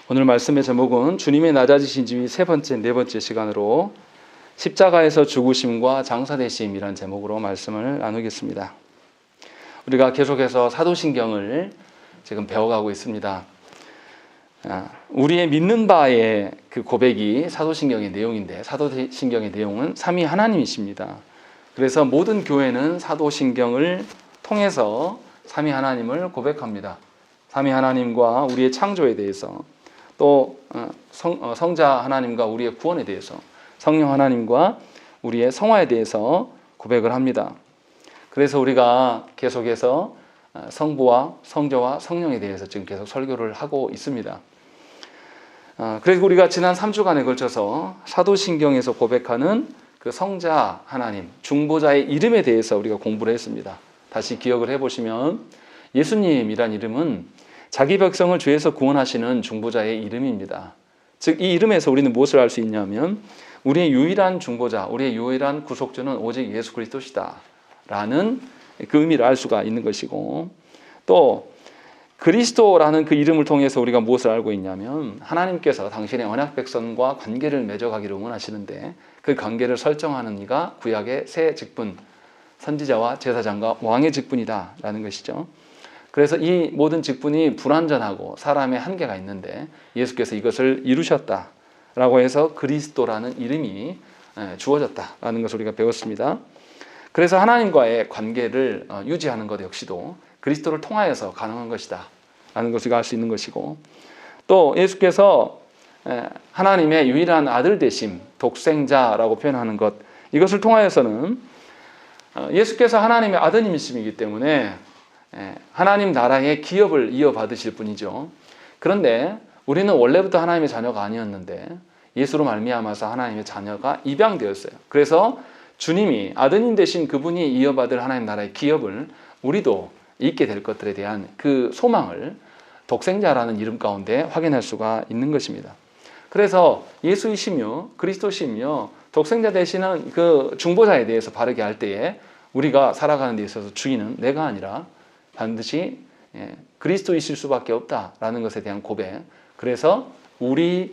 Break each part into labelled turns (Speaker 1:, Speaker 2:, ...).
Speaker 1: 오늘 말씀의 제목은 주님의 낮아지신 지위 세 번째, 네 번째 시간으로 십자가에서 죽으심과 장사되심이라는 제목으로 말씀을 나누겠습니다. 우리가 계속해서 사도신경을 지금 배워가고 있습니다. 우리의 믿는 바의 그 고백이 사도신경의 내용인데, 사도신경의 내용은 삼위 하나님이십니다. 그래서 모든 교회는 사도신경을 통해서 삼위 하나님을 고백합니다. 삼위 하나님과 우리의 창조에 대해서, 또 성자 하나님과 우리의 구원에 대해서, 성령 하나님과 우리의 성화에 대해서 고백을 합니다. 그래서 우리가 계속해서 성부와 성자와 성령에 대해서 지금 계속 설교를 하고 있습니다. 그래서 우리가 지난 3주간에 걸쳐서 사도신경에서 고백하는 그 성자 하나님, 중보자의 이름에 대해서 우리가 공부를 했습니다. 다시 기억을 해보시면 예수님이란 이름은 자기 백성을 죄에서 구원하시는 중보자의 이름입니다. 즉, 이 이름에서 우리는 무엇을 알 수 있냐면 우리의 유일한 중보자, 우리의 유일한 구속주는 오직 예수 그리스도시다 라는 그 의미를 알 수가 있는 것이고, 또 그리스도라는 그 이름을 통해서 우리가 무엇을 알고 있냐면 하나님께서 당신의 언약 백성과 관계를 맺어가기를 원하시는데 그 관계를 설정하는 이가 구약의 새 직분, 선지자와 제사장과 왕의 직분이다 라는 것이죠. 그래서 이 모든 직분이 불완전하고 사람의 한계가 있는데 예수께서 이것을 이루셨다라고 해서 그리스도라는 이름이 주어졌다라는 것을 우리가 배웠습니다. 그래서 하나님과의 관계를 유지하는 것 역시도 그리스도를 통하여서 가능한 것이다 라는 것을 알 수 있는 것이고, 또 예수께서 하나님의 유일한 아들 되심, 독생자라고 표현하는 것, 이것을 통하여서는 예수께서 하나님의 아드님이시기 때문에 하나님 나라의 기업을 이어받으실 분이죠. 그런데 우리는 원래부터 하나님의 자녀가 아니었는데 예수로 말미암아서 하나님의 자녀가 입양되었어요. 그래서 주님이 아드님 되신 그분이 이어받을 하나님 나라의 기업을 우리도 잊게 될 것들에 대한 그 소망을 독생자라는 이름 가운데 확인할 수가 있는 것입니다. 그래서 예수이시며 그리스도시며 독생자 되시는 그 중보자에 대해서 바르게 할 때에 우리가 살아가는 데 있어서 주인은 내가 아니라 반드시 그리스도이실 수밖에 없다라는 것에 대한 고백, 그래서 우리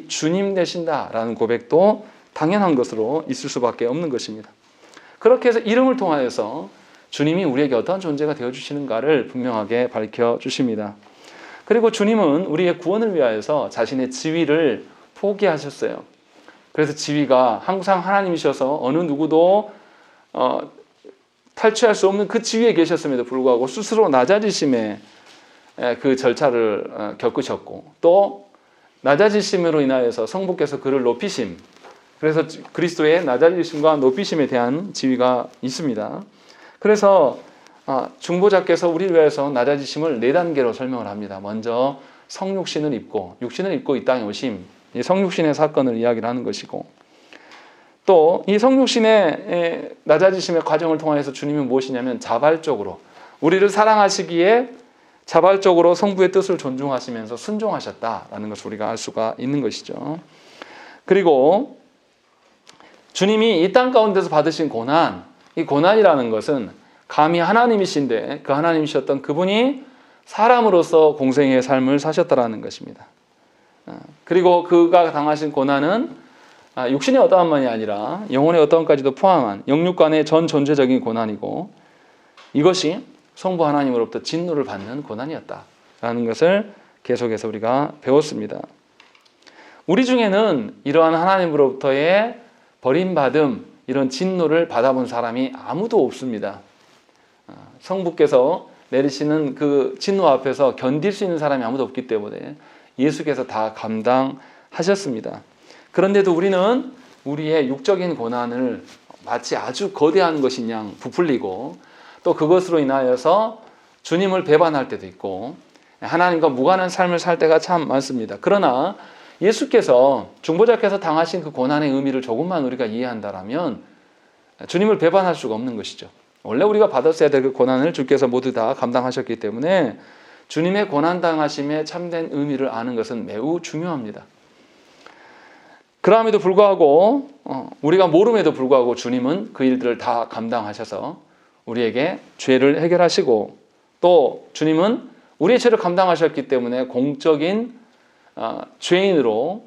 Speaker 1: 주님 되신다라는 고백도 당연한 것으로 있을 수밖에 없는 것입니다. 그렇게 해서 이름을 통하여서 주님이 우리에게 어떠한 존재가 되어주시는가를 분명하게 밝혀주십니다. 그리고 주님은 우리의 구원을 위하여서 자신의 지위를 포기하셨어요. 그래서 지위가 항상 하나님이셔서 어느 누구도 탈취할 수 없는 그 지위에 계셨음에도 불구하고 스스로 낮아지심의 그 절차를 겪으셨고, 또 낮아지심으로 인하여서 성부께서 그를 높이심, 그래서 그리스도의 낮아지심과 높이심에 대한 지위가 있습니다. 그래서 중보자께서 우리를 위해서 낮아지심을 4단계로 설명을 합니다. 먼저 성육신을 입고, 육신을 입고 이 땅에 오심, 이 성육신의 사건을 이야기를 하는 것이고, 또 이 성육신의 낮아지심의 과정을 통해서 주님이 무엇이냐면 자발적으로 우리를 사랑하시기에 자발적으로 성부의 뜻을 존중하시면서 순종하셨다라는 것을 우리가 알 수가 있는 것이죠. 그리고 주님이 이 땅 가운데서 받으신 고난, 이 고난이라는 것은 감히 하나님이신데 그 하나님이셨던 그분이 사람으로서 공생의 삶을 사셨다라는 것입니다. 그리고 그가 당하신 고난은 육신의 어떠함만이 아니라 영혼의 어떠함까지도 포함한 영육간의 전 존재적인 고난이고, 이것이 성부 하나님으로부터 진노를 받는 고난이었다라는 것을 계속해서 우리가 배웠습니다. 우리 중에는 이러한 하나님으로부터의 버림받음, 이런 진노를 받아본 사람이 아무도 없습니다. 성부께서 내리시는 그 진노 앞에서 견딜 수 있는 사람이 아무도 없기 때문에 예수께서 다 감당하셨습니다. 그런데도 우리는 우리의 육적인 고난을 마치 아주 거대한 것인 양 부풀리고, 또 그것으로 인하여서 주님을 배반할 때도 있고 하나님과 무관한 삶을 살 때가 참 많습니다. 그러나 예수께서, 중보자께서 당하신 그 고난의 의미를 조금만 우리가 이해한다면 주님을 배반할 수가 없는 것이죠. 원래 우리가 받았어야 될 그 고난을 주께서 모두 다 감당하셨기 때문에 주님의 고난 당하심의 참된 의미를 아는 것은 매우 중요합니다. 그럼에도 불구하고 우리가 모름에도 불구하고 주님은 그 일들을 다 감당하셔서 우리에게 죄를 해결하시고, 또 주님은 우리의 죄를 감당하셨기 때문에 공적인 죄인으로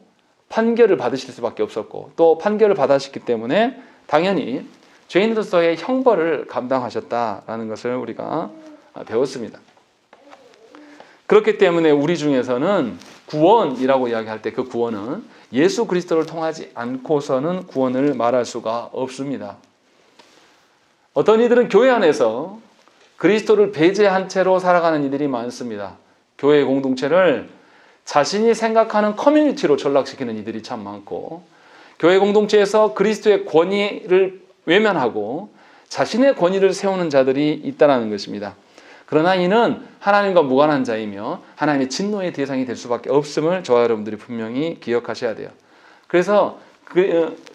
Speaker 1: 판결을 받으실 수밖에 없었고, 또 판결을 받으셨기 때문에 당연히 죄인으로서의 형벌을 감당하셨다라는 것을 우리가 배웠습니다. 그렇기 때문에 우리 중에서는 구원이라고 이야기할 때 그 구원은 예수 그리스도를 통하지 않고서는 구원을 말할 수가 없습니다. 어떤 이들은 교회 안에서 그리스도를 배제한 채로 살아가는 이들이 많습니다. 교회 공동체를 자신이 생각하는 커뮤니티로 전락시키는 이들이 참 많고, 교회 공동체에서 그리스도의 권위를 외면하고 자신의 권위를 세우는 자들이 있다는 것입니다. 그러나 이는 하나님과 무관한 자이며 하나님의 진노의 대상이 될 수밖에 없음을 저와 여러분들이 분명히 기억하셔야 돼요. 그래서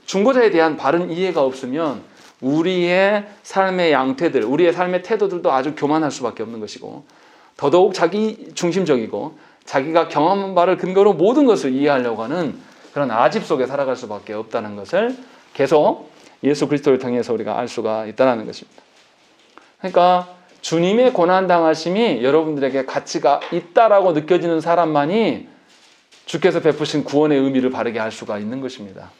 Speaker 1: 중보자에 대한 바른 이해가 없으면 우리의 삶의 양태들, 우리의 삶의 태도들도 아주 교만할 수밖에 없는 것이고, 더더욱 자기 중심적이고 자기가 경험한 바를 근거로 모든 것을 이해하려고 하는 그런 아집 속에 살아갈 수밖에 없다는 것을 계속 예수 그리스도를 통해서 우리가 알 수가 있다는 것입니다. 그러니까 주님의 고난당하심이 여러분들에게 가치가 있다라고 느껴지는 사람만이 주께서 베푸신 구원의 의미를 바르게 알 수가 있는 것입니다.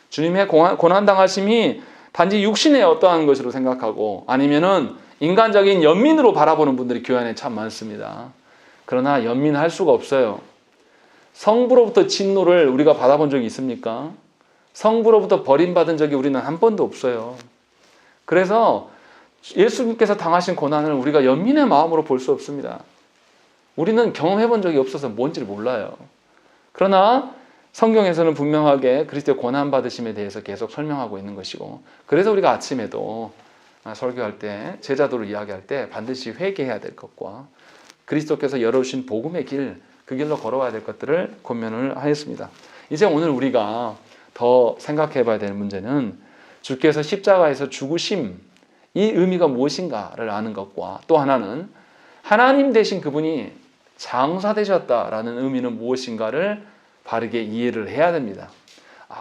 Speaker 1: 주님의 고난당하심이 단지 육신의 어떠한 것으로 생각하고 아니면은 인간적인 연민으로 바라보는 분들이 교회 안에 참 많습니다. 그러나 연민할 수가 없어요. 성부로부터 진노를 우리가 받아본 적이 있습니까? 성부로부터 버림받은 적이 우리는 한 번도 없어요. 그래서 예수님께서 당하신 고난을 우리가 연민의 마음으로 볼 수 없습니다. 우리는 경험해본 적이 없어서 뭔지를 몰라요. 그러나 성경에서는 분명하게 그리스도의 고난받으심에 대해서 계속 설명하고 있는 것이고, 그래서 우리가 아침에도 설교할 때, 제자도를 이야기할 때 반드시 회개해야 될 것과 그리스도께서 열어주신 복음의 길, 그 길로 걸어와야 될 것들을 권면을 하였습니다. 이제 오늘 우리가 더 생각해 봐야 될 문제는 주께서 십자가에서 죽으심, 이 의미가 무엇인가를 아는 것과, 또 하나는 하나님 되신 그분이 장사되셨다라는 의미는 무엇인가를 바르게 이해를 해야 됩니다.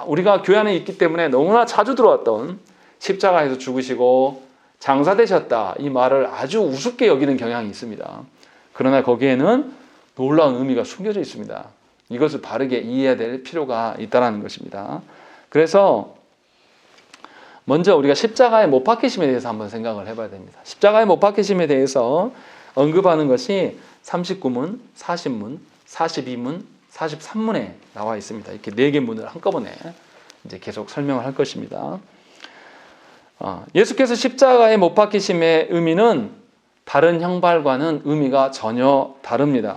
Speaker 1: 우리가 교회 안에 있기 때문에 너무나 자주 들어왔던 십자가에서 죽으시고 장사되셨다, 이 말을 아주 우습게 여기는 경향이 있습니다. 그러나 거기에는 놀라운 의미가 숨겨져 있습니다. 이것을 바르게 이해해야 될 필요가 있다는 것입니다. 그래서 먼저 우리가 십자가의 못 박히심에 대해서 한번 생각을 해봐야 됩니다. 십자가의 못 박히심에 대해서 언급하는 것이 39문, 40문, 42문, 43문에 나와 있습니다. 이렇게 4개 문을 한꺼번에 이제 계속 설명을 할 것입니다. 예수께서 십자가의 못 박히심의 의미는 다른 형벌과는 의미가 전혀 다릅니다.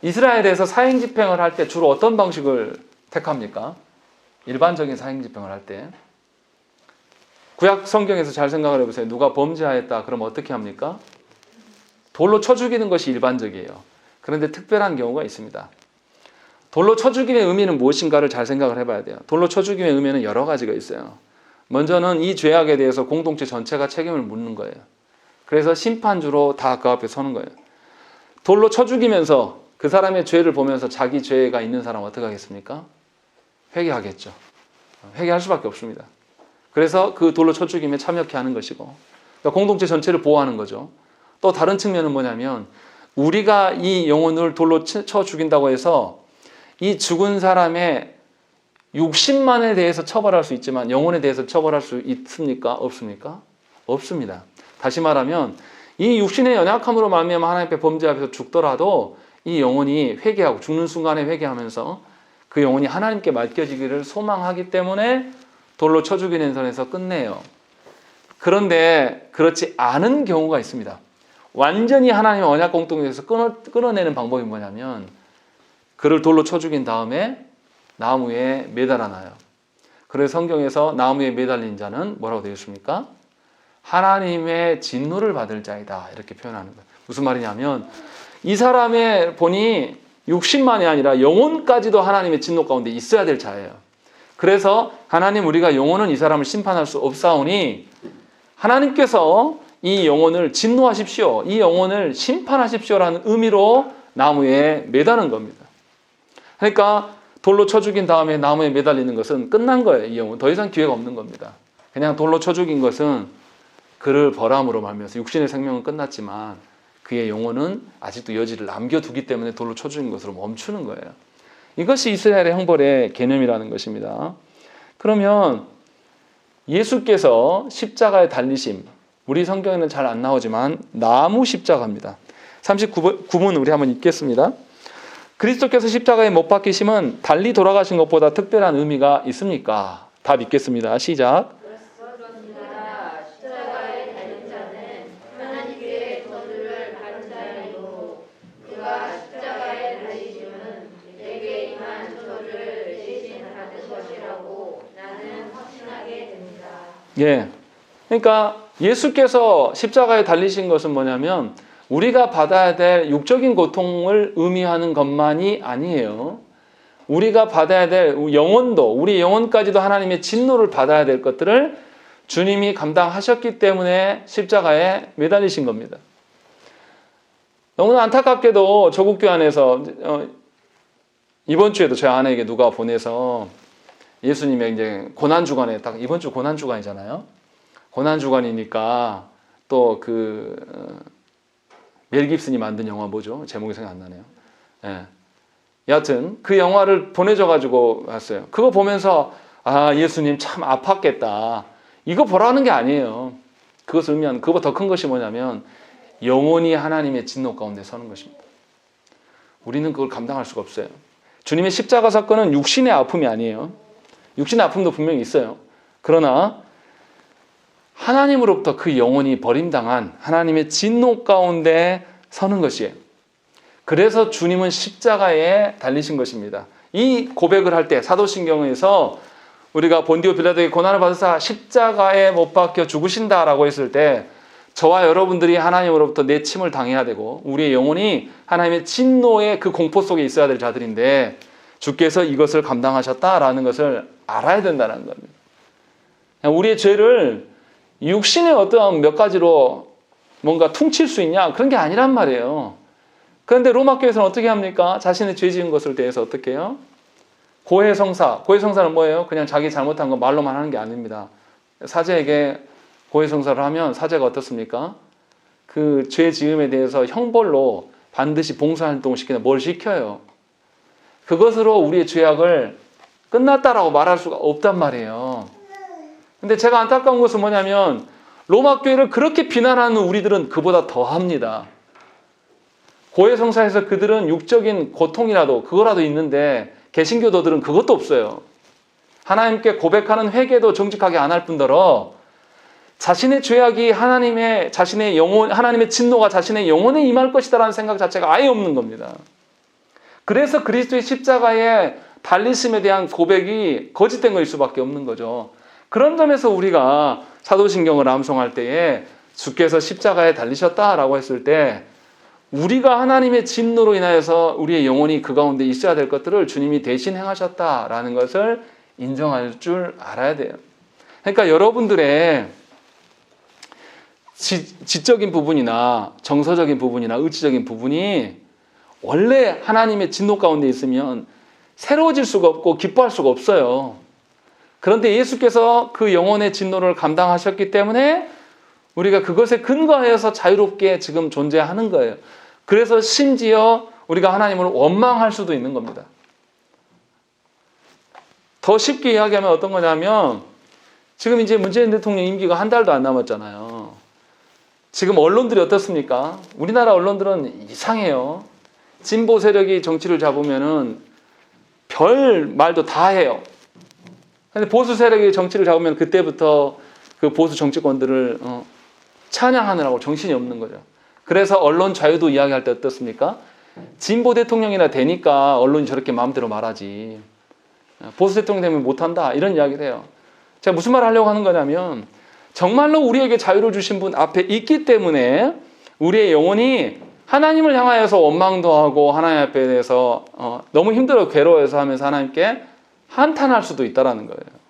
Speaker 1: 이스라엘에서 사형집행을 할 때 주로 어떤 방식을 택합니까? 일반적인 사형집행을 할 때 구약 성경에서 잘 생각을 해보세요. 누가 범죄하였다 그러면 어떻게 합니까? 돌로 쳐 죽이는 것이 일반적이에요. 그런데 특별한 경우가 있습니다. 돌로 쳐 죽임의 의미는 무엇인가를 잘 생각을 해봐야 돼요. 돌로 쳐 죽임의 의미는 여러 가지가 있어요. 먼저는 이 죄악에 대해서 공동체 전체가 책임을 묻는 거예요. 그래서 심판주로 다 그 앞에 서는 거예요. 돌로 쳐 죽이면서 그 사람의 죄를 보면서 자기 죄가 있는 사람은 어떻게 하겠습니까? 회개하겠죠. 회개할 수밖에 없습니다. 그래서 그 돌로 쳐 죽임에 참여케 하는 것이고, 그러니까 공동체 전체를 보호하는 거죠. 또 다른 측면은 뭐냐면 우리가 이 영혼을 돌로 쳐 죽인다고 해서 이 죽은 사람의 육신만에 대해서 처벌할 수 있지만 영혼에 대해서 처벌할 수 있습니까? 없습니까? 없습니다. 다시 말하면 이 육신의 연약함으로 말미암아 하나님 앞에 범죄 앞에서 죽더라도 이 영혼이 회개하고 죽는 순간에 회개하면서 그 영혼이 하나님께 맡겨지기를 소망하기 때문에 돌로 쳐 죽이는 선에서 끝내요. 그런데 그렇지 않은 경우가 있습니다. 완전히 하나님의 언약 공동체에서 끊어내는 방법이 뭐냐면 그를 돌로 쳐 죽인 다음에 나무에 매달아놔요. 그래서 성경에서 나무에 매달린 자는 뭐라고 되어 있습니까? 하나님의 진노를 받을 자이다, 이렇게 표현하는 거예요. 무슨 말이냐면 이 사람의 본이 육신만이 아니라 영혼까지도 하나님의 진노 가운데 있어야 될 자예요. 그래서 하나님, 우리가 영혼은 이 사람을 심판할 수 없사오니 하나님께서 이 영혼을 진노하십시오, 이 영혼을 심판하십시오라는 의미로 나무에 매다는 겁니다. 그러니까 돌로 쳐 죽인 다음에 나무에 매달리는 것은 끝난 거예요. 이 영혼 더 이상 기회가 없는 겁니다. 그냥 돌로 쳐 죽인 것은 그를 벌함으로 말미암아서 육신의 생명은 끝났지만 그의 영혼은 아직도 여지를 남겨두기 때문에 돌로 쳐 죽인 것으로 멈추는 거예요. 이것이 이스라엘의 형벌의 개념이라는 것입니다. 그러면 예수께서 십자가에 달리심, 우리 성경에는 잘 안 나오지만 나무 십자가입니다. 39분 우리 한번 읽겠습니다. 그리스도께서 십자가에 못 박히심은 달리 돌아가신 것보다 특별한 의미가 있습니까? 다 믿겠습니다. 시작.
Speaker 2: 그렇습니다. 십자가에 달린 자는 하나님께 저주를 받은 자이고 그가 십자가에 달리심은 내게 임한 저주를 대신 받은 것이라고 나는 확신하게 됩니다.
Speaker 1: 예. 그러니까 예수께서 십자가에 달리신 것은 뭐냐면 우리가 받아야 될 육적인 고통을 의미하는 것만이 아니에요. 우리가 받아야 될 영혼도, 우리 영혼까지도 하나님의 진노를 받아야 될 것들을 주님이 감당하셨기 때문에 십자가에 매달리신 겁니다. 너무나 안타깝게도 조국교회 안에서 이번 주에도 제 아내에게 누가 보내서 예수님의 이제 고난주간에 딱 이번 주 고난주간이잖아요. 고난주간이니까 또 멜 깁슨이 만든 영화 뭐죠? 제목이 생각 안 나네요. 예. 여하튼 그 영화를 보내줘가지고 왔어요. 그거 보면서 아 예수님 참 아팠겠다. 이거 보라는 게 아니에요. 그것을 의미하는 그거보다 더 큰 것이 뭐냐면 영원히 하나님의 진노 가운데 서는 것입니다. 우리는 그걸 감당할 수가 없어요. 주님의 십자가 사건은 육신의 아픔이 아니에요. 육신의 아픔도 분명히 있어요. 그러나 하나님으로부터 그 영혼이 버림당한 하나님의 진노 가운데 서는 것이에요. 그래서 주님은 십자가에 달리신 것입니다. 이 고백을 할 때 사도신경에서 우리가 본디오 빌라도에게 고난을 받으사 십자가에 못 박혀 죽으신다라고 했을 때 저와 여러분들이 하나님으로부터 내침을 당해야 되고 우리의 영혼이 하나님의 진노의 그 공포 속에 있어야 될 자들인데 주께서 이것을 감당하셨다라는 것을 알아야 된다는 겁니다. 우리의 죄를 육신의 어떠한 몇 가지로 뭔가 퉁칠 수 있냐? 그런 게 아니란 말이에요. 그런데 로마교회에서는 어떻게 합니까? 자신의 죄 지은 것을 대해서 어떻게 해요? 고해성사. 고해성사는 뭐예요? 그냥 자기 잘못한 거 말로만 하는 게 아닙니다. 사제에게 고해성사를 하면 사제가 어떻습니까? 그 죄 지음에 대해서 형벌로 반드시 봉사활동을 시키는 뭘 시켜요? 그것으로 우리의 죄악을 끝났다라고 말할 수가 없단 말이에요. 근데 제가 안타까운 것은 뭐냐면 로마 교회를 그렇게 비난하는 우리들은 그보다 더 합니다. 고해성사에서 그들은 육적인 고통이라도 그거라도 있는데 개신교도들은 그것도 없어요. 하나님께 고백하는 회개도 정직하게 안 할 뿐더러 자신의 죄악이 하나님의 진노가 자신의 영혼에 임할 것이다라는 생각 자체가 아예 없는 겁니다. 그래서 그리스도의 십자가에 달리심에 대한 고백이 거짓된 것일 수밖에 없는 거죠. 그런 점에서 우리가 사도신경을 암송할 때에 주께서 십자가에 달리셨다라고 했을 때 우리가 하나님의 진노로 인하여서 우리의 영혼이 그 가운데 있어야 될 것들을 주님이 대신 행하셨다라는 것을 인정할 줄 알아야 돼요. 그러니까 여러분들의 지적인 부분이나 정서적인 부분이나 의지적인 부분이 원래 하나님의 진노 가운데 있으면 새로워질 수가 없고 기뻐할 수가 없어요. 그런데 예수께서 그 영혼의 진노를 감당하셨기 때문에 우리가 그것에 근거하여서 자유롭게 지금 존재하는 거예요. 그래서 심지어 우리가 하나님을 원망할 수도 있는 겁니다. 더 쉽게 이야기하면 어떤 거냐면 지금 이제 문재인 대통령 임기가 한 달도 안 남았잖아요. 지금 언론들이 어떻습니까? 우리나라 언론들은 이상해요. 진보 세력이 정치를 잡으면은 별 말도 다 해요. 근데 보수 세력이 정치를 잡으면 그때부터 그 보수 정치권들을 찬양하느라고 정신이 없는 거죠. 그래서 언론 자유도 이야기할 때 어떻습니까? 진보 대통령이나 되니까 언론이 저렇게 마음대로 말하지. 보수 대통령 되면 못한다. 이런 이야기를 해요. 제가 무슨 말을 하려고 하는 거냐면 정말로 우리에게 자유를 주신 분 앞에 있기 때문에 우리의 영혼이 하나님을 향하여서 원망도 하고 하나님 앞에 대해서 너무 힘들어 괴로워해서 하면서 하나님께 한탄할 수도 있다는 거예요.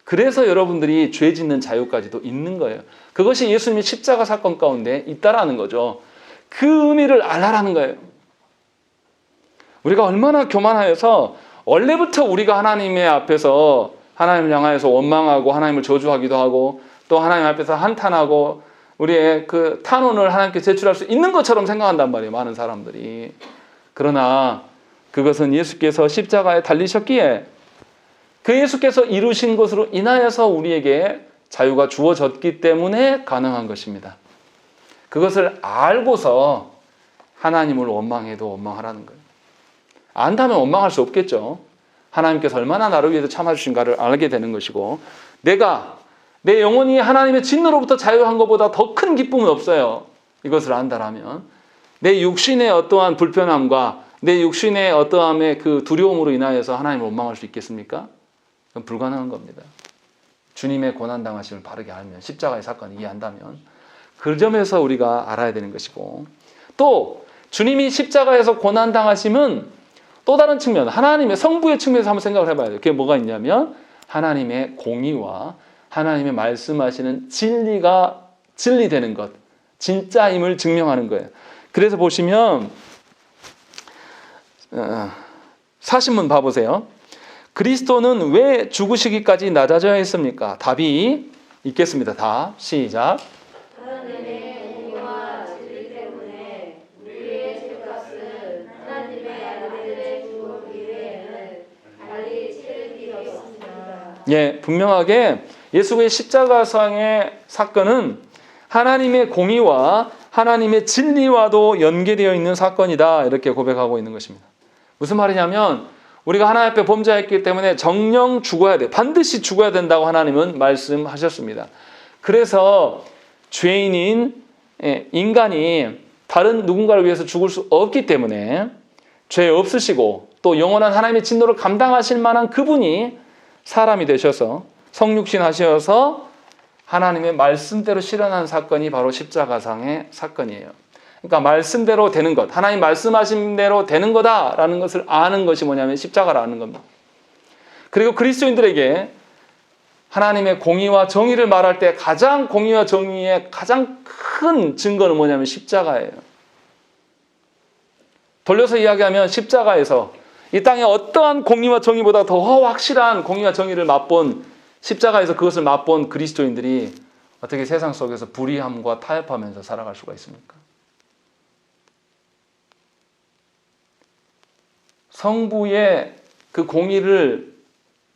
Speaker 1: 그래서 여러분들이 죄 짓는 자유까지도 있는 거예요. 그것이 예수님의 십자가 사건 가운데 있다라는 거죠. 그 의미를 알라라는 거예요. 우리가 얼마나 교만하여서 원래부터 우리가 하나님의 앞에서 하나님을 향하여서 원망하고 하나님을 저주하기도 하고 또 하나님 앞에서 한탄하고 우리의 그 탄원을 하나님께 제출할 수 있는 것처럼 생각한단 말이에요. 많은 사람들이. 그러나 그것은 예수께서 십자가에 달리셨기에 그 예수께서 이루신 것으로 인하여서 우리에게 자유가 주어졌기 때문에 가능한 것입니다. 그것을 알고서 하나님을 원망해도 원망하라는 거예요. 안다면 원망할 수 없겠죠. 하나님께서 얼마나 나를 위해서 참아주신가를 알게 되는 것이고, 내가 내 영혼이 하나님의 진노로부터 자유한 것보다 더 큰 기쁨은 없어요. 이것을 안다라면 내 육신의 어떠한 불편함과 내 육신의 어떠함의 그 두려움으로 인하여서 하나님을 원망할 수 있겠습니까? 그건 불가능한 겁니다. 주님의 고난당하심을 바르게 알면, 십자가의 사건을 이해한다면 그 점에서 우리가 알아야 되는 것이고, 또 주님이 십자가에서 고난당하심은 또 다른 측면, 하나님의 성부의 측면에서 한번 생각을 해봐야 돼요. 그게 뭐가 있냐면 하나님의 공의와 하나님의 말씀하시는 진리가 진리되는 것, 진짜임을 증명하는 거예요. 그래서 보시면 40문 봐보세요. 그리스도는 왜 죽으시기까지 낮아져야 했습니까? 답이 있겠습니다. 답 시작.
Speaker 2: 하나님의 공의와 진리 때문에 우리의 죄값을 하나님의 아들의 죽음 이외에는 달리 치를 길이 없습니다.
Speaker 1: 예, 분명하게 예수의 십자가상의 사건은 하나님의 공의와 하나님의 진리와도 연계되어 있는 사건이다, 이렇게 고백하고 있는 것입니다. 무슨 말이냐면 우리가 하나님 앞에 범죄했기 때문에 정령 죽어야 돼, 반드시 죽어야 된다고 하나님은 말씀하셨습니다. 그래서 죄인인 인간이 다른 누군가를 위해서 죽을 수 없기 때문에 죄 없으시고 또 영원한 하나님의 진노를 감당하실 만한 그분이 사람이 되셔서 성육신 하셔서 하나님의 말씀대로 실현한 사건이 바로 십자가상의 사건이에요. 그러니까 말씀대로 되는 것, 하나님 말씀하신 대로 되는 거다라는 것을 아는 것이 뭐냐면 십자가를 아는 겁니다. 그리고 그리스도인들에게 하나님의 공의와 정의를 말할 때 가장 공의와 정의의 가장 큰 증거는 뭐냐면 십자가예요. 돌려서 이야기하면 십자가에서 이 땅에 어떠한 공의와 정의보다 더 확실한 공의와 정의를 맛본, 십자가에서 그것을 맛본 그리스도인들이 어떻게 세상 속에서 불의함과 타협하면서 살아갈 수가 있습니까? 성부의 그 공의를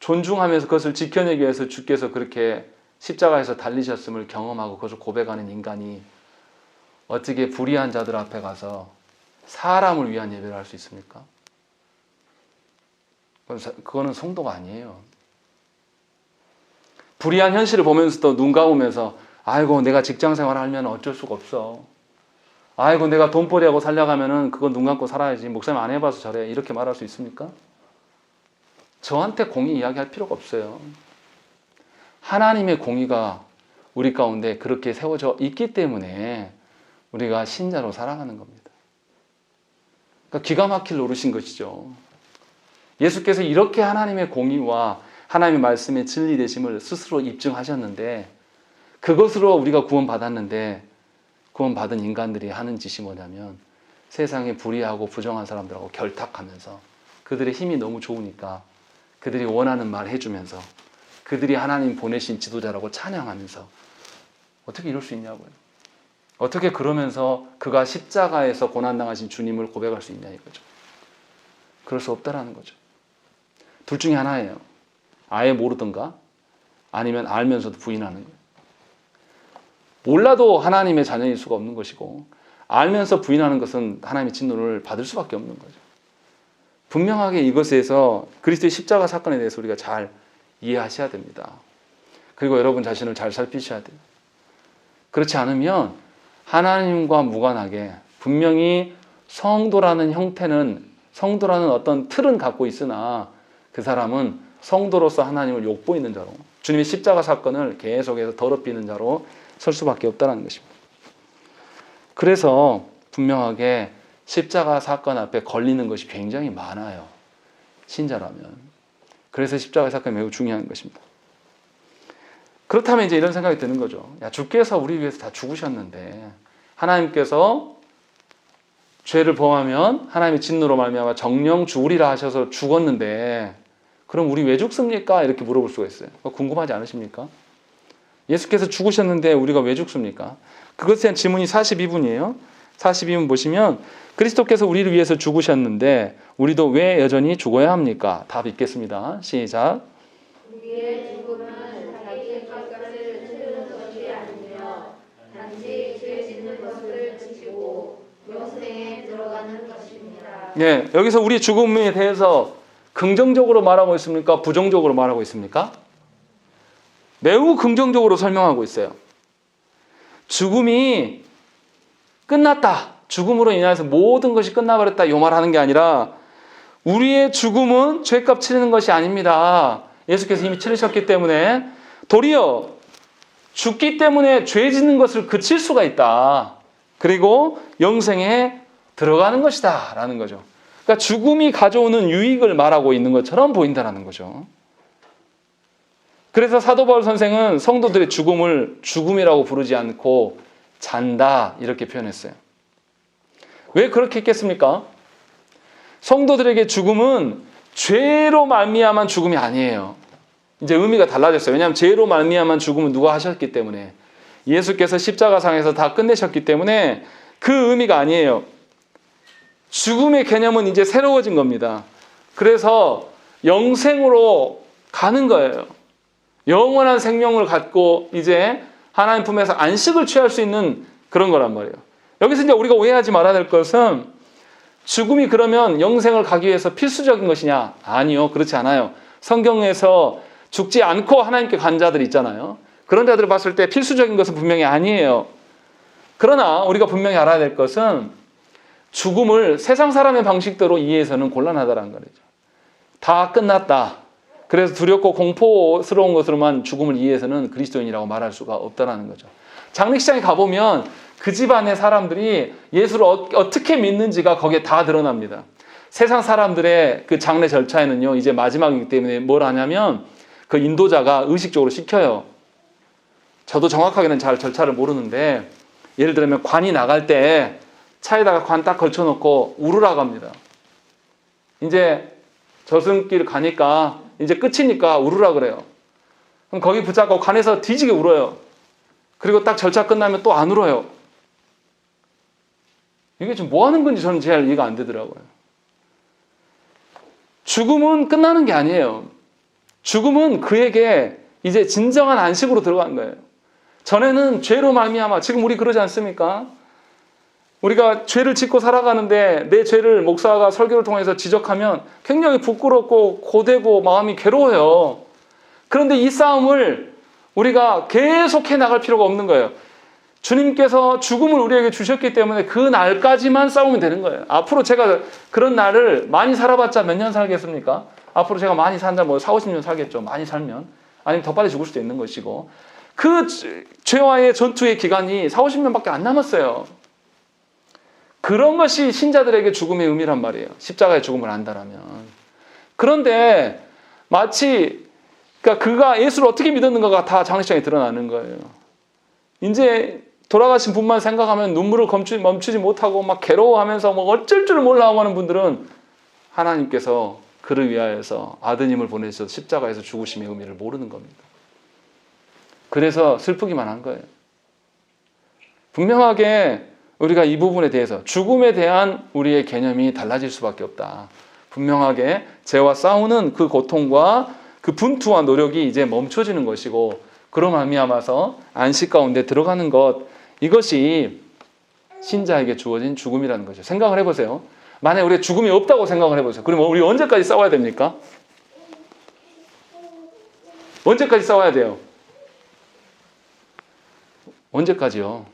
Speaker 1: 존중하면서 그것을 지켜내기 위해서 주께서 그렇게 십자가에서 달리셨음을 경험하고 그것을 고백하는 인간이 어떻게 불의한 자들 앞에 가서 사람을 위한 예배를 할 수 있습니까? 그거는 성도가 아니에요. 불의한 현실을 보면서도 눈 감으면서 아이고 내가 직장생활 하면 어쩔 수가 없어. 아이고 내가 돈벌이하고 살려가면은 그건 눈 감고 살아야지. 목사님 안 해봐서 저래. 이렇게 말할 수 있습니까? 저한테 공의 이야기할 필요가 없어요. 하나님의 공의가 우리 가운데 그렇게 세워져 있기 때문에 우리가 신자로 살아가는 겁니다. 그러니까 기가 막힐 노릇인 것이죠. 예수께서 이렇게 하나님의 공의와 하나님의 말씀의 진리 되심을 스스로 입증하셨는데 그것으로 우리가 구원받았는데 구원받은 인간들이 하는 짓이 뭐냐면 세상에 불의하고 부정한 사람들하고 결탁하면서 그들의 힘이 너무 좋으니까 그들이 원하는 말 해주면서 그들이 하나님 보내신 지도자라고 찬양하면서 어떻게 이럴 수 있냐고요. 어떻게 그러면서 그가 십자가에서 고난당하신 주님을 고백할 수 있냐 이거죠. 그럴 수 없다라는 거죠. 둘 중에 하나예요. 아예 모르든가 아니면 알면서도 부인하는 거예요. 몰라도 하나님의 자녀일 수가 없는 것이고 알면서 부인하는 것은 하나님의 진노를 받을 수밖에 없는 거죠. 분명하게 이것에서 그리스도의 십자가 사건에 대해서 우리가 잘 이해하셔야 됩니다. 그리고 여러분 자신을 잘 살피셔야 돼요. 그렇지 않으면 하나님과 무관하게 분명히 성도라는 형태는, 성도라는 어떤 틀은 갖고 있으나 그 사람은 성도로서 하나님을 욕보이는 자로, 주님의 십자가 사건을 계속해서 더럽히는 자로 설 수밖에 없다는 것입니다. 그래서 분명하게 십자가 사건 앞에 걸리는 것이 굉장히 많아요. 신자라면. 그래서 십자가 사건이 매우 중요한 것입니다. 그렇다면 이제 이런 생각이 드는 거죠. 야, 주께서 우리 위해서 다 죽으셨는데 하나님께서 죄를 범하면 하나님의 진노로 말미암아 정령 죽으리라 하셔서 죽었는데 그럼 우리 왜 죽습니까? 이렇게 물어볼 수가 있어요. 궁금하지 않으십니까? 예수께서 죽으셨는데 우리가 왜 죽습니까? 그것에 대한 질문이 42분이에요. 42분 보시면 그리스도께서 우리를 위해서 죽으셨는데 우리도 왜 여전히 죽어야 합니까? 답 읽겠습니다. 시작.
Speaker 2: 우리의 죽음은 자기의 값을 치르는 것이 아니며 단지 죄 짓는 것을 지키고 영생에 들어가는 것입니다.
Speaker 1: 예, 여기서 우리 죽음에 대해서 긍정적으로 말하고 있습니까? 부정적으로 말하고 있습니까? 매우 긍정적으로 설명하고 있어요. 죽음이 끝났다. 죽음으로 인해서 모든 것이 끝나버렸다. 이 말하는 게 아니라 우리의 죽음은 죄값 치르는 것이 아닙니다. 예수께서 이미 치르셨기 때문에 도리어 죽기 때문에 죄 짓는 것을 그칠 수가 있다. 그리고 영생에 들어가는 것이다 라는 거죠. 그러니까 죽음이 가져오는 유익을 말하고 있는 것처럼 보인다는 거죠. 그래서 사도 바울 선생은 성도들의 죽음을 죽음이라고 부르지 않고 잔다 이렇게 표현했어요. 왜 그렇게 했겠습니까? 성도들에게 죽음은 죄로 말미암은 죽음이 아니에요. 이제 의미가 달라졌어요. 왜냐하면 죄로 말미암은 죽음은 누가 하셨기 때문에 예수께서 십자가상에서 다 끝내셨기 때문에 그 의미가 아니에요. 죽음의 개념은 이제 새로워진 겁니다. 그래서 영생으로 가는 거예요. 영원한 생명을 갖고 이제 하나님 품에서 안식을 취할 수 있는 그런 거란 말이에요. 여기서 이제 우리가 오해하지 말아야 될 것은 죽음이 그러면 영생을 가기 위해서 필수적인 것이냐? 아니요. 그렇지 않아요. 성경에서 죽지 않고 하나님께 간 자들 있잖아요. 그런 자들을 봤을 때 필수적인 것은 분명히 아니에요. 그러나 우리가 분명히 알아야 될 것은 죽음을 세상 사람의 방식대로 이해해서는 곤란하다는 거죠. 다 끝났다. 그래서 두렵고 공포스러운 것으로만 죽음을 이해해서는 그리스도인이라고 말할 수가 없다는 거죠. 장례식장에 가보면 그 집안의 사람들이 예수를 어떻게 믿는지가 거기에 다 드러납니다. 세상 사람들의 그 장례 절차에는요, 이제 마지막이기 때문에 뭘 하냐면 그 인도자가 의식적으로 시켜요. 저도 정확하게는 잘 절차를 모르는데 예를 들면 관이 나갈 때 차에다가 관 딱 걸쳐놓고 우르라고 합니다. 이제 저승길 가니까 이제 끝이니까 우르라 그래요. 그럼 거기 붙잡고 관에서 뒤지게 울어요. 그리고 딱 절차 끝나면 또 안 울어요. 이게 지금 뭐 하는 건지 저는 잘 이해가 안 되더라고요. 죽음은 끝나는 게 아니에요. 죽음은 그에게 이제 진정한 안식으로 들어간 거예요. 전에는 죄로 말미암아, 지금 우리 그러지 않습니까? 우리가 죄를 짓고 살아가는데 내 죄를 목사가 설교를 통해서 지적하면 굉장히 부끄럽고 고되고 마음이 괴로워요. 그런데 이 싸움을 우리가 계속해 나갈 필요가 없는 거예요. 주님께서 죽음을 우리에게 주셨기 때문에 그 날까지만 싸우면 되는 거예요. 앞으로 제가 그런 날을 많이 살아봤자 몇 년 살겠습니까? 앞으로 제가 많이 산다 뭐 4, 50년 살겠죠. 많이 살면. 아니면 더 빨리 죽을 수도 있는 것이고. 그 죄와의 전투의 기간이 4, 50년밖에 안 남았어요. 그런 것이 신자들에게 죽음의 의미란 말이에요. 십자가의 죽음을 안다라면. 그런데 마치 그러니까 그가 예수를 어떻게 믿었는가가 다 장례식장에 드러나는 거예요. 이제 돌아가신 분만 생각하면 눈물을 멈추지 못하고 막 괴로워하면서 뭐 어쩔 줄 몰라 하는 분들은 하나님께서 그를 위하여서 아드님을 보내셔서 십자가에서 죽으심의 의미를 모르는 겁니다. 그래서 슬프기만 한 거예요. 분명하게 우리가 이 부분에 대해서 죽음에 대한 우리의 개념이 달라질 수밖에 없다. 분명하게 죄와 싸우는 그 고통과 그 분투와 노력이 이제 멈춰지는 것이고 그로 말미암아서 안식 가운데 들어가는 것, 이것이 신자에게 주어진 죽음이라는 거죠. 생각을 해보세요. 만약에 우리가 죽음이 없다고 생각을 해보세요. 그러면 우리 언제까지 싸워야 됩니까? 언제까지 싸워야 돼요? 언제까지요?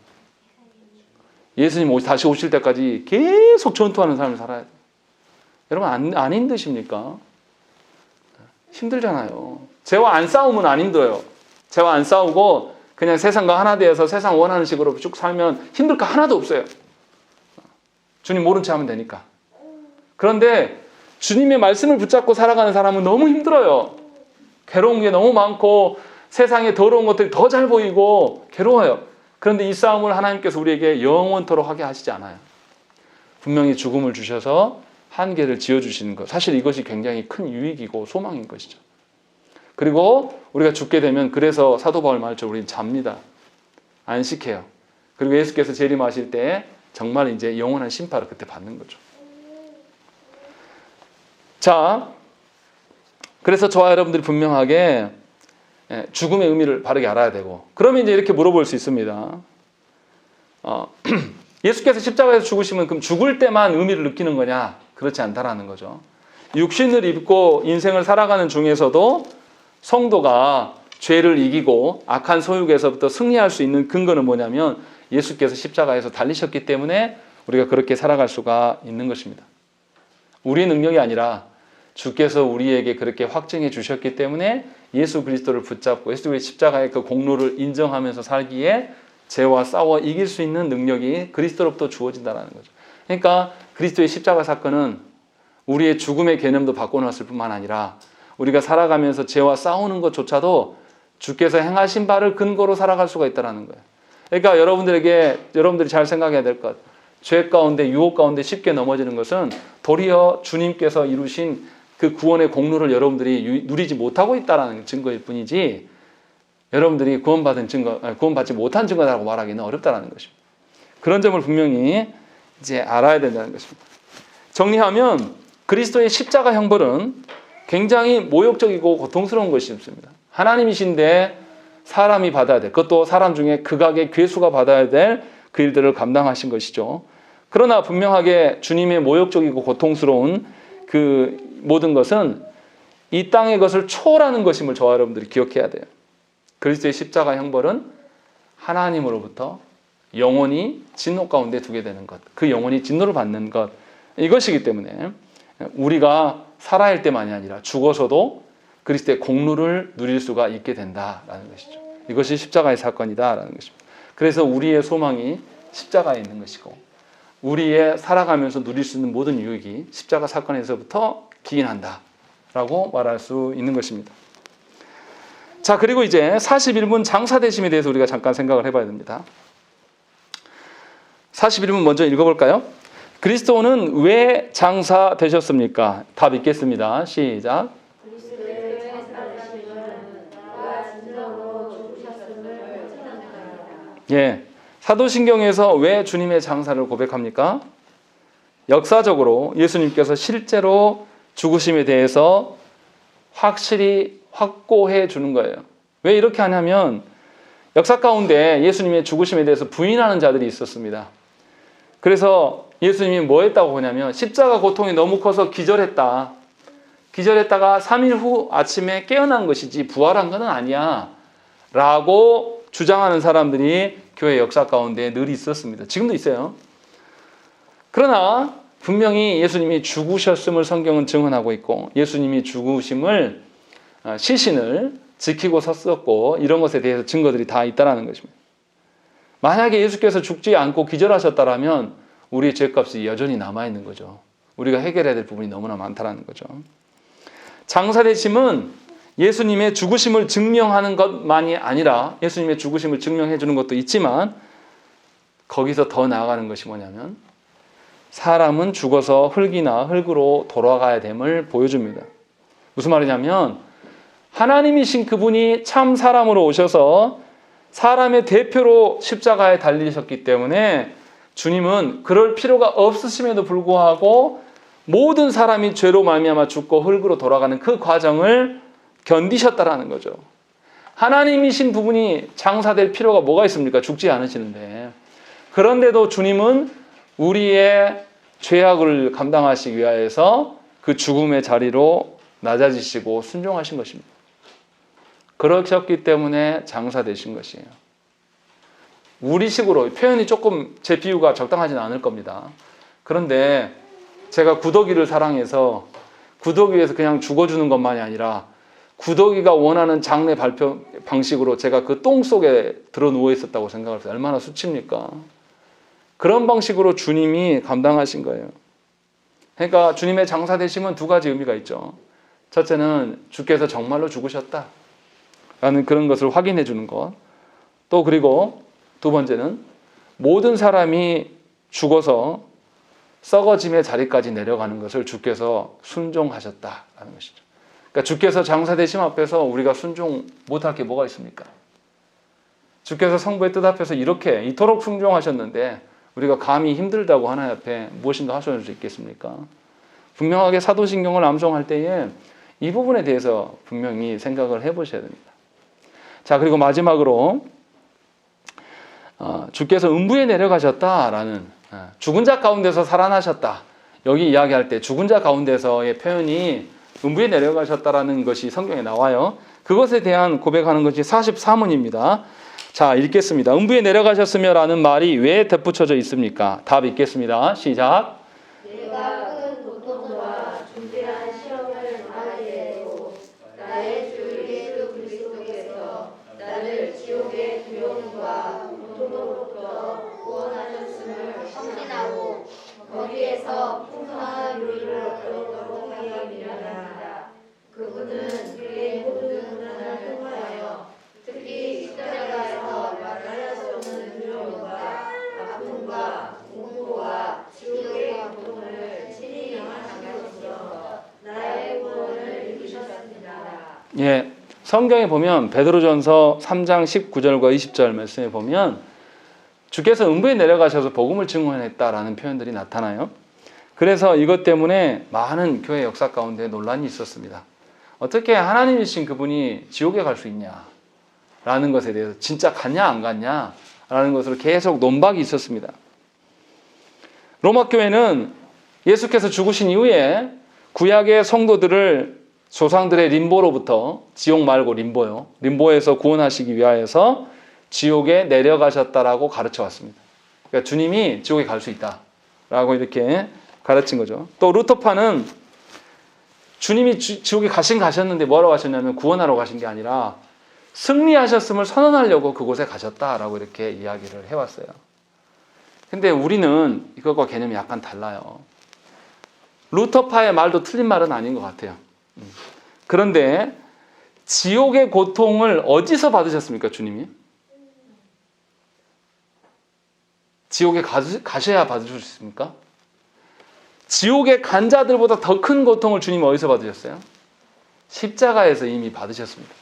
Speaker 1: 예수님 다시 오실 때까지 계속 전투하는 삶을 살아야 돼요. 여러분 안 힘드십니까? 힘들잖아요. 죄와 안 싸우면 안 힘들어요. 죄와 안 싸우고 그냥 세상과 하나 되어서 세상 원하는 식으로 쭉 살면 힘들 거 하나도 없어요. 주님 모른 체 하면 되니까. 그런데 주님의 말씀을 붙잡고 살아가는 사람은 너무 힘들어요. 괴로운 게 너무 많고 세상에 더러운 것들이 더 잘 보이고 괴로워요. 그런데 이 싸움을 하나님께서 우리에게 영원토록 하게 하시지 않아요. 분명히 죽음을 주셔서 한계를 지어주시는 것. 사실 이것이 굉장히 큰 유익이고 소망인 것이죠. 그리고 우리가 죽게 되면 그래서 사도 바울 말처럼 우리는 잡니다. 안식해요. 그리고 예수께서 재림하실 때 정말 이제 영원한 심판을 그때 받는 거죠. 자, 그래서 저와 여러분들이 분명하게 죽음의 의미를 바르게 알아야 되고, 그러면 이제 이렇게 물어볼 수 있습니다. 예수께서 십자가에서 죽으시면 그럼 죽을 때만 의미를 느끼는 거냐? 그렇지 않다라는 거죠. 육신을 입고 인생을 살아가는 중에서도 성도가 죄를 이기고 악한 소욕에서부터 승리할 수 있는 근거는 뭐냐면 예수께서 십자가에서 달리셨기 때문에 우리가 그렇게 살아갈 수가 있는 것입니다. 우리의 능력이 아니라 주께서 우리에게 그렇게 확증해 주셨기 때문에 예수 그리스도를 붙잡고 예수 그리스도의 십자가의 그 공로를 인정하면서 살기에 죄와 싸워 이길 수 있는 능력이 그리스도로부터 주어진다는 거죠. 그러니까 그리스도의 십자가 사건은 우리의 죽음의 개념도 바꿔놨을 뿐만 아니라 우리가 살아가면서 죄와 싸우는 것조차도 주께서 행하신 바를 근거로 살아갈 수가 있다는 거예요. 그러니까 여러분들이 잘 생각해야 될 것, 죄 가운데 유혹 가운데 쉽게 넘어지는 것은 도리어 주님께서 이루신 그 구원의 공로를 여러분들이 누리지 못하고 있다는 증거일 뿐이지, 여러분들이 구원받지 못한 증거라고 말하기는 어렵다는 것입니다. 그런 점을 분명히 이제 알아야 된다는 것입니다. 정리하면 그리스도의 십자가 형벌은 굉장히 모욕적이고 고통스러운 것이 없습니다. 하나님이신데 사람이 받아야 될, 그것도 사람 중에 극악의 괴수가 받아야 될 그 일들을 감당하신 것이죠. 그러나 분명하게 주님의 모욕적이고 고통스러운 그 모든 것은 이 땅의 것을 초월하는 것임을 저와 여러분들이 기억해야 돼요. 그리스도의 십자가 형벌은 하나님으로부터 영원히 진노 가운데 두게 되는 것, 그 영원히 진노를 받는 것, 이것이기 때문에 우리가 살아야 때만이 아니라 죽어서도 그리스도의 공로를 누릴 수가 있게 된다라는 것이죠. 이것이 십자가의 사건이다라는 것입니다. 그래서 우리의 소망이 십자가에 있는 것이고 우리의 살아가면서 누릴 수 있는 모든 유익이 십자가 사건에서부터 기인한다라고 말할 수 있는 것입니다. 자, 그리고 이제 41문 장사되심에 대해서 우리가 잠깐 생각을 해봐야 됩니다. 41문 먼저 읽어볼까요? 그리스도는 왜 장사되셨습니까? 답 읽겠습니다. 시작. 예, 사도신경에서 왜 주님의 장사를 고백합니까? 역사적으로 예수님께서 실제로 죽으심에 대해서 확실히 확고해 주는 거예요. 왜 이렇게 하냐면 역사 가운데 예수님의 죽으심에 대해서 부인하는 자들이 있었습니다. 그래서 예수님이 뭐 했다고 보냐면 십자가 고통이 너무 커서 기절했다. 기절했다가 3일 후 아침에 깨어난 것이지 부활한 것은 아니야 라고 주장하는 사람들이 교회 역사 가운데 늘 있었습니다. 지금도 있어요. 그러나 분명히 예수님이 죽으셨음을 성경은 증언하고 있고 예수님이 죽으심을 시신을 지키고 섰었고 이런 것에 대해서 증거들이 다 있다는 것입니다. 만약에 예수께서 죽지 않고 기절하셨다면 우리의 죄값이 여전히 남아있는 거죠. 우리가 해결해야 될 부분이 너무나 많다는 거죠. 장사되심은 예수님의 죽으심을 증명하는 것만이 아니라 예수님의 죽으심을 증명해 주는 것도 있지만 거기서 더 나아가는 것이 뭐냐면 사람은 죽어서 흙이나 흙으로 돌아가야 됨을 보여줍니다. 무슨 말이냐면 하나님이신 그분이 참 사람으로 오셔서 사람의 대표로 십자가에 달리셨기 때문에 주님은 그럴 필요가 없으심에도 불구하고 모든 사람이 죄로 말미암아 죽고 흙으로 돌아가는 그 과정을 견디셨다라는 거죠. 하나님이신 부분이 장사될 필요가 뭐가 있습니까? 죽지 않으시는데. 그런데도 주님은 우리의 죄악을 감당하시기 위하여서 그 죽음의 자리로 낮아지시고 순종하신 것입니다. 그러셨기 때문에 장사되신 것이에요. 우리식으로 표현이 조금 제 비유가 적당하지는 않을 겁니다. 그런데 제가 구더기를 사랑해서 구더기에서 그냥 죽어주는 것만이 아니라 구더기가 원하는 장례 발표 방식으로 제가 그 똥 속에 들어 누워 있었다고 생각을 해요. 얼마나 수치입니까? 그런 방식으로 주님이 감당하신 거예요. 그러니까 주님의 장사되심은 두 가지 의미가 있죠. 첫째는 주께서 정말로 죽으셨다라는 그런 것을 확인해 주는 것. 또 그리고 두 번째는 모든 사람이 죽어서 썩어짐의 자리까지 내려가는 것을 주께서 순종하셨다라는 것이죠. 그러니까 주께서 장사되심 앞에서 우리가 순종 못할 게 뭐가 있습니까? 주께서 성부의 뜻 앞에서 이렇게 이토록 순종하셨는데 우리가 감히 힘들다고 하나님 앞에 무엇인가 하실 수 있겠습니까? 분명하게 사도신경을 암송할 때에 이 부분에 대해서 분명히 생각을 해보셔야 됩니다. 자, 그리고 마지막으로 주께서 음부에 내려가셨다라는, 죽은 자 가운데서 살아나셨다. 여기 이야기할 때 죽은 자 가운데서의 표현이 음부에 내려가셨다라는 것이 성경에 나와요. 그것에 대한 고백하는 것이 44문입니다. 자, 읽겠습니다. 음부에 내려가셨으며 라는 말이 왜 덧붙여져 있습니까? 답 읽겠습니다. 시작.
Speaker 2: 내가 큰 고통과 중대한 시험을 당하게 되고 나의 주 예수 그리스도께서 나를 지옥의 두려움과 고통으로부터 구원하셨음을 확신하고 거기에서 풍성한 유익을 얻도록 하기 위함입니다. 그분은 그의 모든 고난을 통하여 특히 십자가에서 말할 수 없는 두려움과 아픔과 공포와 지옥의 고통을 친히 당하셔서 나의 구원을 이루셨습니다.
Speaker 1: 예, 성경에 보면 베드로전서 3장 19절과 20절 말씀에 보면 주께서 음부에 내려가셔서 복음을 증언했다라는 표현들이 나타나요. 그래서 이것 때문에 많은 교회 역사 가운데 논란이 있었습니다. 어떻게 하나님이신 그분이 지옥에 갈 수 있냐라는 것에 대해서 진짜 갔냐 안 갔냐 라는 것으로 계속 논박이 있었습니다. 로마 교회는 예수께서 죽으신 이후에 구약의 성도들을 조상들의 림보로부터, 지옥 말고 림보요, 림보에서 구원하시기 위하여서 지옥에 내려가셨다라고 가르쳐 왔습니다. 그러니까 주님이 지옥에 갈 수 있다라고 이렇게 가르친 거죠. 또 루터파는 주님이 지옥에 가셨는데 뭐라고 하셨냐면 구원하러 가신 게 아니라 승리하셨음을 선언하려고 그곳에 가셨다라고 이렇게 이야기를 해왔어요. 근데 우리는 이것과 개념이 약간 달라요. 루터파의 말도 틀린 말은 아닌 것 같아요. 그런데 지옥의 고통을 어디서 받으셨습니까, 주님이? 지옥에 가셔야 받으실 수 있습니까? 지옥에 간 자들보다 더 큰 고통을 주님이 어디서 받으셨어요? 십자가에서 이미 받으셨습니다.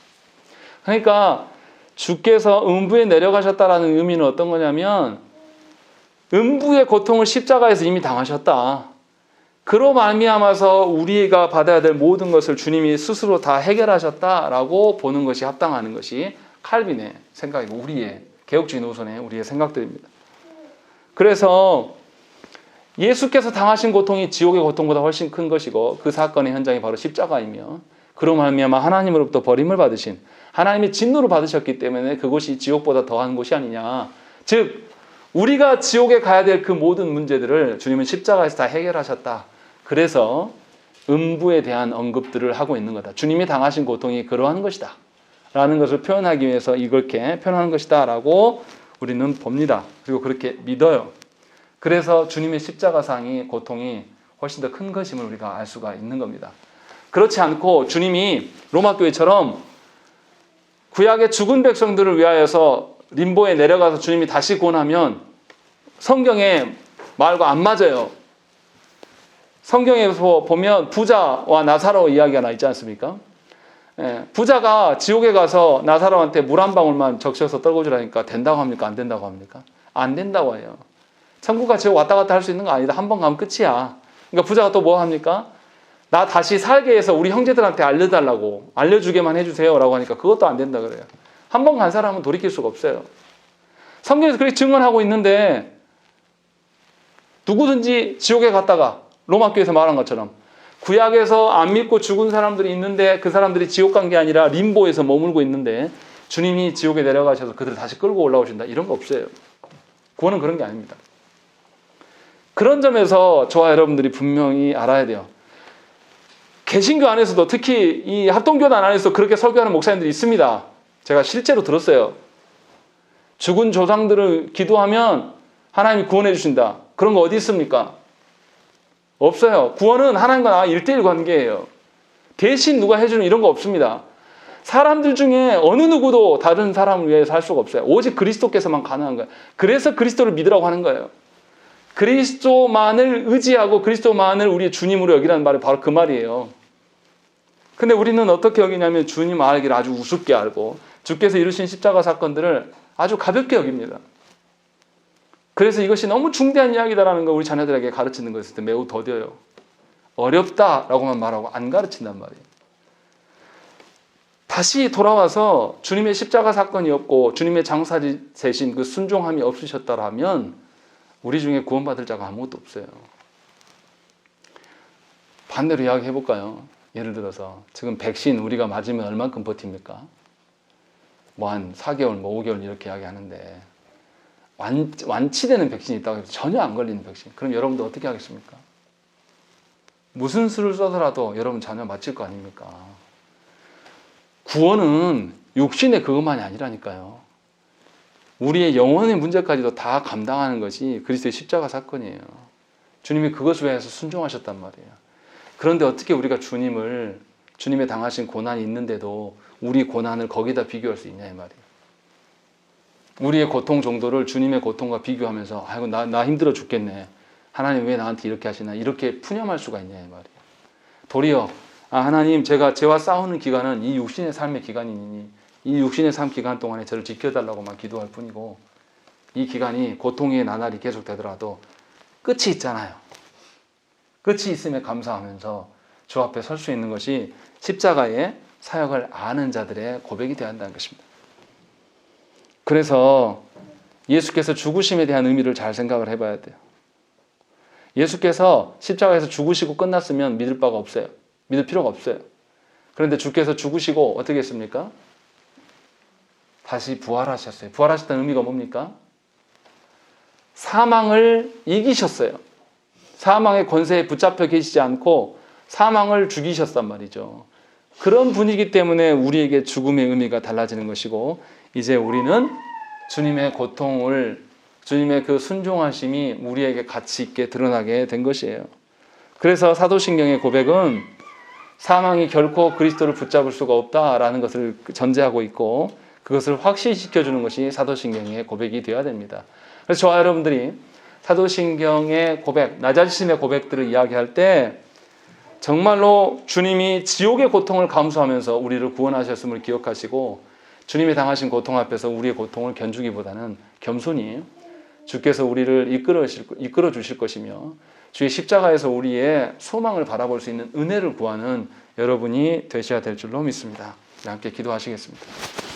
Speaker 1: 그러니까 주께서 음부에 내려가셨다라는 의미는 어떤 거냐면 음부의 고통을 십자가에서 이미 당하셨다. 그로 말미암아서 우리가 받아야 될 모든 것을 주님이 스스로 다 해결하셨다라고 보는 것이 합당하는 것이 칼빈의 생각이고 우리의 개혁주의 노선의 우리의 생각들입니다. 그래서 예수께서 당하신 고통이 지옥의 고통보다 훨씬 큰 것이고 그 사건의 현장이 바로 십자가이며 그로 말미암아 하나님으로부터 버림을 받으신 하나님의 진노를 받으셨기 때문에 그곳이 지옥보다 더한 곳이 아니냐. 즉 우리가 지옥에 가야 될 그 모든 문제들을 주님은 십자가에서 다 해결하셨다. 그래서 음부에 대한 언급들을 하고 있는 거다. 주님이 당하신 고통이 그러한 것이다 라는 것을 표현하기 위해서 이렇게 표현하는 것이다 라고 우리는 봅니다. 그리고 그렇게 믿어요. 그래서 주님의 십자가상의 고통이 훨씬 더 큰 것임을 우리가 알 수가 있는 겁니다. 그렇지 않고 주님이 로마 교회처럼 구약의 죽은 백성들을 위하여서 림보에 내려가서 주님이 다시 구원하면 성경의 말과 안 맞아요. 성경에서 보면 부자와 나사로 이야기가 나 있지 않습니까? 부자가 지옥에 가서 나사로한테 물 한 방울만 적셔서 떨궈주라니까 된다고 합니까? 안 된다고 합니까? 안 된다고 해요. 천국과 지옥 왔다 갔다 할 수 있는 거 아니다. 한 번 가면 끝이야. 그러니까 부자가 또 뭐 합니까? 나 다시 살게 해서 우리 형제들한테 알려달라고, 알려주게만 해주세요 라고 하니까 그것도 안 된다 그래요. 한 번 간 사람은 돌이킬 수가 없어요. 성경에서 그렇게 증언하고 있는데 누구든지 지옥에 갔다가 로마 교회에서 말한 것처럼 구약에서 안 믿고 죽은 사람들이 있는데 그 사람들이 지옥 간 게 아니라 림보에서 머물고 있는데 주님이 지옥에 내려가셔서 그들을 다시 끌고 올라오신다. 이런 거 없어요. 구원은 그런 게 아닙니다. 그런 점에서 저와 여러분들이 분명히 알아야 돼요. 개신교 안에서도 특히 이 합동교단 안에서 그렇게 설교하는 목사님들이 있습니다. 제가 실제로 들었어요. 죽은 조상들을 기도하면 하나님이 구원해 주신다. 그런 거 어디 있습니까? 없어요. 구원은 하나님과 나 1대1 관계예요. 대신 누가 해주는 이런 거 없습니다. 사람들 중에 어느 누구도 다른 사람을 위해서 할 수가 없어요. 오직 그리스도께서만 가능한 거예요. 그래서 그리스도를 믿으라고 하는 거예요. 그리스도만을 의지하고 그리스도만을 우리의 주님으로 여기라는 말이 바로 그 말이에요. 근데 우리는 어떻게 여기냐면 주님 알기를 아주 우습게 알고 주께서 이루신 십자가 사건들을 아주 가볍게 여깁니다. 그래서 이것이 너무 중대한 이야기다라는 걸 우리 자녀들에게 가르치는 것일 때 매우 더뎌요. 어렵다라고만 말하고 안 가르친단 말이에요. 다시 돌아와서 주님의 십자가 사건이 없고 주님의 장사지 대신 그 순종함이 없으셨다라면 우리 중에 구원받을 자가 아무것도 없어요. 반대로 이야기해 볼까요? 예를 들어서 지금 백신 우리가 맞으면 얼만큼 버팁니까? 뭐 한 4개월, 뭐 5개월 이렇게 이야기하는데 완치되는 백신이 있다고 해서 전혀 안 걸리는 백신. 그럼 여러분들 어떻게 하겠습니까? 무슨 수를 써서라도 여러분 전혀 맞힐 거 아닙니까? 구원은 육신의 그것만이 아니라니까요. 우리의 영혼의 문제까지도 다 감당하는 것이 그리스도의 십자가 사건이에요. 주님이 그것을 위해서 순종하셨단 말이에요. 그런데 어떻게 우리가 주님의 당하신 고난이 있는데도 우리 고난을 거기다 비교할 수 있냐 이 말이에요. 우리의 고통 정도를 주님의 고통과 비교하면서 아이고 나 힘들어 죽겠네. 하나님 왜 나한테 이렇게 하시나 이렇게 푸념할 수가 있냐 이 말이에요. 도리어 하나님 제가 죄와 싸우는 기간은 이 육신의 삶의 기간이니 이 육신의 삶 기간 동안에 저를 지켜달라고만 기도할 뿐이고 이 기간이 고통의 나날이 계속되더라도 끝이 있잖아요. 끝이 있음에 감사하면서 주 앞에 설 수 있는 것이 십자가의 사역을 아는 자들의 고백이 되어야 한다는 것입니다. 그래서 예수께서 죽으심에 대한 의미를 잘 생각을 해봐야 돼요. 예수께서 십자가에서 죽으시고 끝났으면 믿을 바가 없어요. 믿을 필요가 없어요. 그런데 주께서 죽으시고 어떻게 했습니까? 다시 부활하셨어요. 부활하셨다는 의미가 뭡니까? 사망을 이기셨어요. 사망의 권세에 붙잡혀 계시지 않고 사망을 죽이셨단 말이죠. 그런 분이기 때문에 우리에게 죽음의 의미가 달라지는 것이고 이제 우리는 주님의 고통을 주님의 그 순종하심이 우리에게 가치 있게 드러나게 된 것이에요. 그래서 사도신경의 고백은 사망이 결코 그리스도를 붙잡을 수가 없다라는 것을 전제하고 있고 그것을 확신시켜주는 것이 사도신경의 고백이 되어야 됩니다. 그래서 저와 여러분들이 사도신경의 고백, 나 자신의 고백들을 이야기할 때 정말로 주님이 지옥의 고통을 감수하면서 우리를 구원하셨음을 기억하시고 주님이 당하신 고통 앞에서 우리의 고통을 견주기보다는 겸손히 주께서 우리를 이끌어 주실 것이며 주의 십자가에서 우리의 소망을 바라볼 수 있는 은혜를 구하는 여러분이 되셔야 될 줄로 믿습니다. 함께 기도하시겠습니다.